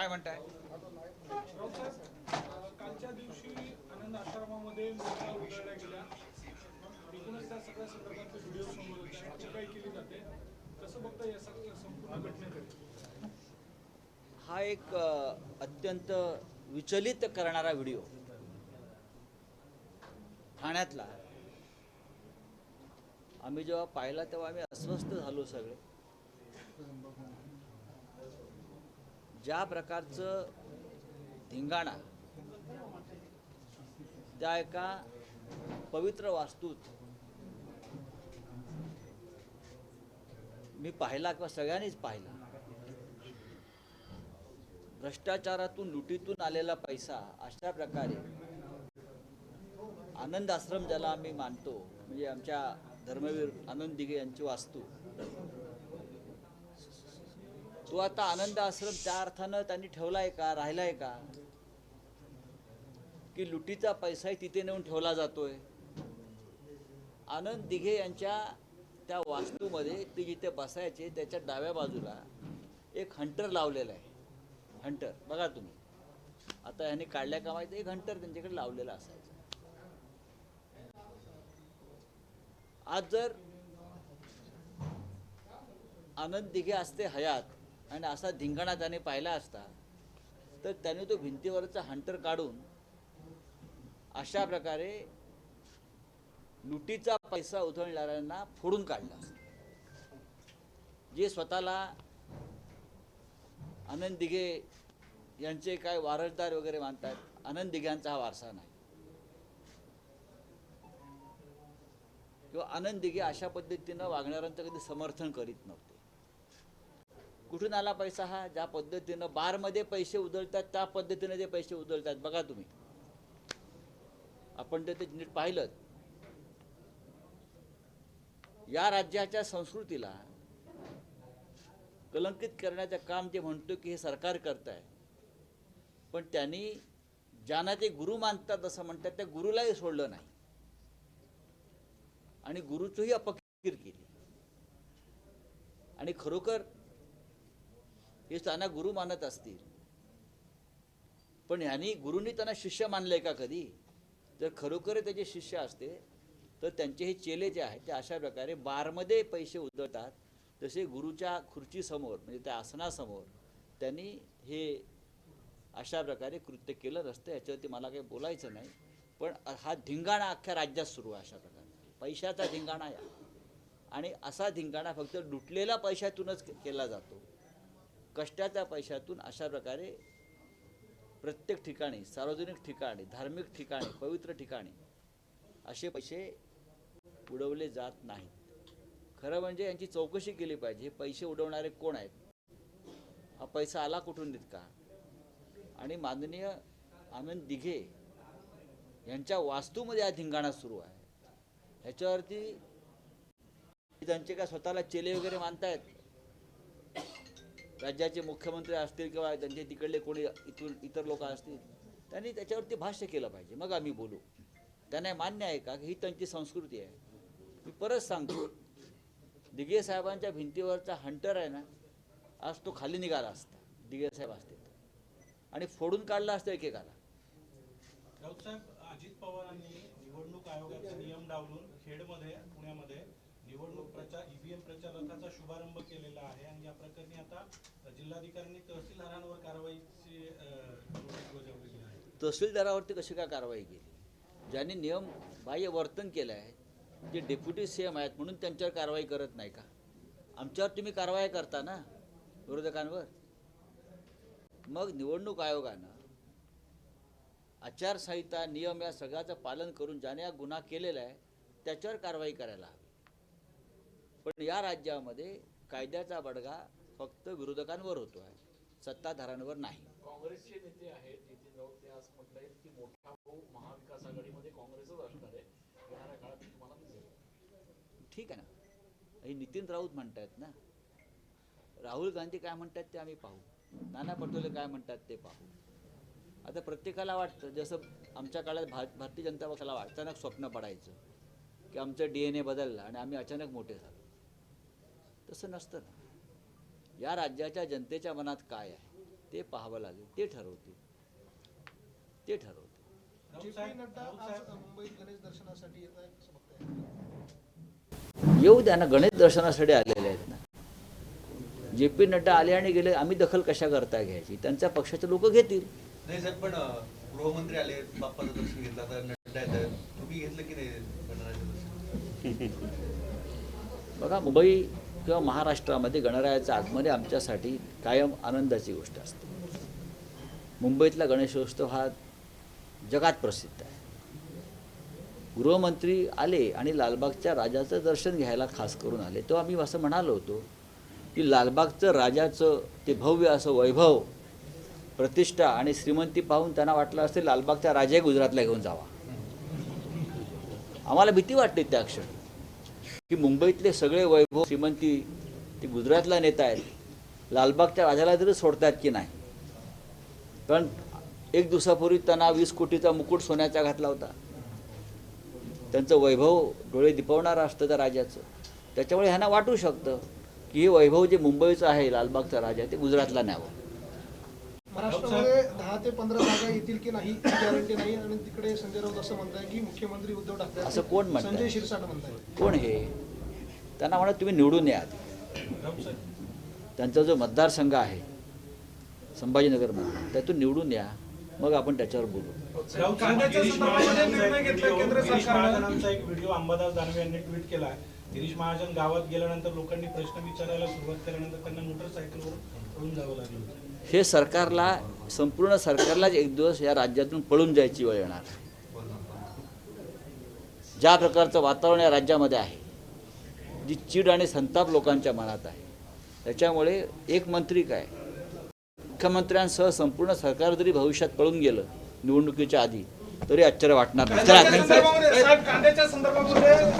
काय म्हणताय? कालच्या दिवशी आनंद आश्रमामध्ये मोठ्या उधळल्या गेल्या, एकूणच त्या सगळ्या संदर्भातले व्हिडिओ समोर होते आणि टीकाही केली जाते. कसं बघता या संपूर्ण घटनेकडे? हा एक अत्यंत विचलित करणारा व्हिडिओ ठाण्यातला. आम्ही जेव्हा पाहिला तेव्हा आम्ही अस्वस्थ झालो सगळे. ज्या प्रकारचं धिंगाणा त्या एका पवित्र वास्तूत मी पाहिला किंवा सगळ्यांनीच पाहिला. भ्रष्टाचारातून लुटीतून आलेला पैसा अशा प्रकारे आनंद आश्रम ज्याला आम्ही मानतो, म्हणजे आमच्या धर्मवीर आनंद दिघे यांची वास्तू, तो आता आनंद आश्रम त्या अर्थानं त्यांनी ठेवलाय का, राहिलाय का, की लुटीचा पैसाही तिथे नेऊन ठेवला जातोय. आनंद दिघे यांच्या त्या वास्तूमध्ये ते जिथे बसायचे त्याच्या डाव्या बाजूला एक हंटर लावलेला आहे. हंटर बघा तुम्ही, आता ह्यांनी काढल्या का माहिती, एक हंटर त्यांच्याकडे लावलेला असायचा. आज जर आनंद दिघे असते हयात आणि असा धिंगाणा त्याने पाहिला असता तर त्याने तो भिंतीवरचा हंटर काढून अशा प्रकारे लुटीचा पैसा उधळणाऱ्यांना फोडून काढला. जे स्वतःला आनंद दिघे यांचे काय वारसदार वगैरे मानतात, आनंद दिघ्यांचा हा वारसा नाही, किंवा आनंद दिघे अशा पद्धतीनं वागणाऱ्यांचं कधी समर्थन करीत नव्हते. कुठून आला पैसा हा? ज्या पद्धतीनं बारमध्ये पैसे उधळतात त्या पद्धतीने ते पैसे उधळतात. बघा तुम्ही, आपण ते नीट पाहिलं. या राज्याच्या संस्कृतीला कलंकित करण्याचं काम ते म्हणतो की हे सरकार करत आहे, पण त्यांनी ज्यांना ते गुरु मानतात असं म्हणतात त्या गुरुलाही सोडलं नाही आणि गुरुचंही अपकीर केली. आणि खरोखर हे त्यांना गुरु मानत असतील, पण ह्यांनी गुरुंनी त्यांना शिष्य मानलंय का कधी? जर खरोखर त्याचे शिष्य असते तर त्यांचे हे चेले जे आहेत ते अशा प्रकारे बारमध्ये पैसे उधळतात, तसे गुरुच्या खुर्चीसमोर म्हणजे त्या आसनासमोर त्यांनी हे अशा प्रकारे कृत्य केलं नसतं. याच्यावरती मला काही बोलायचं नाही, पण हा धिंगाणा अख्ख्या राज्यात सुरू आहे. अशा प्रकारे पैशाचा धिंगाणा या, आणि असा धिंगाणा फक्त लुटलेल्या पैशातूनच केला जातो. कष्टाच्या पैशातून अशा प्रकारे प्रत्येक ठिकाणी, सार्वजनिक ठिकाणी, धार्मिक ठिकाणी, पवित्र ठिकाणी असे पैसे उडवले जात नाहीत. खरं म्हणजे यांची चौकशी केली पाहिजे. हे पैसे उडवणारे कोण आहेत, हा पैसा आला कुठून इतका? आणि माननीय आनंद दिघे यांच्या वास्तूमध्ये हा धिंगाणा सुरू आहे. ह्याच्यावरती त्यांचे काय स्वतःला चेले वगैरे मानतायत, राज्याचे मुख्यमंत्री असतील किंवा त्यांचे तिकडले कोणी इतर लोक असतील, त्यांनी त्याच्यावरती भाष्य केलं पाहिजे, मग आम्ही बोलू. त्यांना मान्य आहे का ही त्यांची संस्कृती आहे? मी परत सांगतो, दिघे साहेबांच्या भिंतीवरचा हंटर आहे ना, आज तो खाली निघाला असता, दिघे साहेब असते आणि फोडून काढला असतं एकेकाला. राऊत साहेब, अजित पवारांनी निवडणूक आयोगाचे नियम डावलून खेडमध्ये, पुण्यामध्ये निवडणूक ईव्हीएम प्रचाराचा शुभारंभ केलेला आहे आणि या प्रकरणी आता जिल्हाधिकाऱ्यांनी तहसीलदारांवर कारवाईची नोटीस बजावलेली आहे. तहसीलदारावरती कशी काय कारवाई केली? ज्यांनी नियम बाह्य वर्तन केलं आहे, जे डेप्युटी सीएम आहेत म्हणून त्यांच्यावर कारवाई करत नाही का? आमच्यावर तुम्ही कारवाई करता ना, विरोधकांवर. मग निवडणूक आयोगानं आचारसंहिता, नियम या सगळ्याचं पालन करून ज्याने हा गुन्हा केलेला आहे त्याच्यावर कारवाई करायला हवी. पण या राज्यामध्ये कायद्याचा बडगा फक्त विरोधकांवर होतो आहे, सत्ताधाऱ्यांवर नाही. काँग्रेसचे नेते आहेत नितीन राऊत, ते आज म्हणतायत की मोठा भाऊ महाविकास आघाडीमध्ये काँग्रेसच असणार आहे, येणाऱ्या काळात तुम्हाला दिसेल. ठीक आहे ना, हे नितीन राऊत म्हणतात ना. राहुल गांधी काय म्हणतात ते आम्ही पाहू, नाना पटोले काय म्हणतात ते पाहू. आता प्रत्येकाला वाटतं, जसं आमच्या काळात भारतीय जनता पक्षाला अचानक स्वप्न पडायचं की आमचं DNA बदलला आणि आम्ही अचानक मोठे झालो. तसं नसतं ना. या राज्याच्या जनतेच्या मनात काय आहे ते पाहावं लागेल, ते ठरवतील. राऊत जे पी साहेब, नड्डा राऊत आज साहेब, मुंबईत गणेश दर्शनासाठी येत आहेत असं बघताय. येऊ द्या ना, गणेश दर्शनासाठी आलेले आहेत ना. जे पी नड्डा आले आणि गेले, आम्ही दखल कशा करता घ्यायची? त्यांच्या पक्षाचे लोक घेतील. नाही साहेब, पण गृहमंत्री आले, बाप्पाचं दर्शन घेतलं, आता नड्डा येत आहेत, तुम्ही घेतलं की नाही गणरायाचं दर्शन? बघा, मुंबई किंवा महाराष्ट्रामध्ये गणरायाचं आगमन हे आमच्यासाठी कायम आनंदाची गोष्ट असते. मुंबईतला गणेशोत्सव हा जगात प्रसिद्ध आहे. गृहमंत्री आले आणि लालबागच्या राजाचं दर्शन घ्यायला खास करून आले, तो आम्ही असं म्हणालो होतो की लालबागचं राजाचं ते भव्य असं वैभव, प्रतिष्ठा आणि श्रीमंती पाहून त्यांना वाटलं असेल लालबागचा राजाही गुजरातला घेऊन जावा. आम्हाला भीती वाटते त्या क्षणी की मुंबईतले सगळे वैभव, श्रीमंती ते गुजरातला नेत आहेत, लालबागच्या राजाला तरी सोडतात की नाही. कारण एक दिवसापूर्वी त्यांना 20 कोटीचा मुकुट सोन्याचा घातला होता. त्यांचं वैभव डोळे दिपवणारं असतं त्या राजाचं. त्याच्यामुळे ह्यांना वाटू शकतं की हे वैभव जे मुंबईचं आहे, लालबागचा राजा, ते गुजरातला न्यावं. महाराष्ट्रामध्ये 10 ते 15 जागा येतील की नाही गॅरंटी नाही, आणि तिकडे संजय राऊत असं म्हणताय की मुख्यमंत्री उद्धव ठाकरे असं कोण म्हणतंय? संजय शिरसाट म्हणताय. कोण हे? त्यांना म्हणा तुम्ही निवडून या. राऊत साहेब, त्यांचा जो मतदारसंघ आहे संभाजीनगरमध्ये, त्यातून निवडून या, मग आपण त्याच्यावर बोलू. राऊत साहेब, गिरीश महाजनांचा एक व्हिडिओ अंबादास दानवे यांनी ट्विट केला आहे. गिरीश महाजन गावात गेल्यानंतर लोकांनी प्रश्न विचारायला सुरुवात केल्यानंतर त्यांना मोटरसायकलवर पळून जावं लागलं होतं. हे सरकारला, संपूर्ण सरकारलाच एक दिवस या राज्यातून पळून जायची वेळ येणार. ज्या प्रकारचं वातावरण या राज्यामध्ये आहे, जी चीड आणि संताप लोकांच्या मनात आहे, त्याच्यामुळे एक मंत्री काय, मुख्यमंत्र्यांसह संपूर्ण सरकार जरी भविष्यात पळून गेलं निवडणुकीच्या आधी, तरी आश्चर्य वाटणार नाही. चला. कांद्याच्या संदर्भामध्ये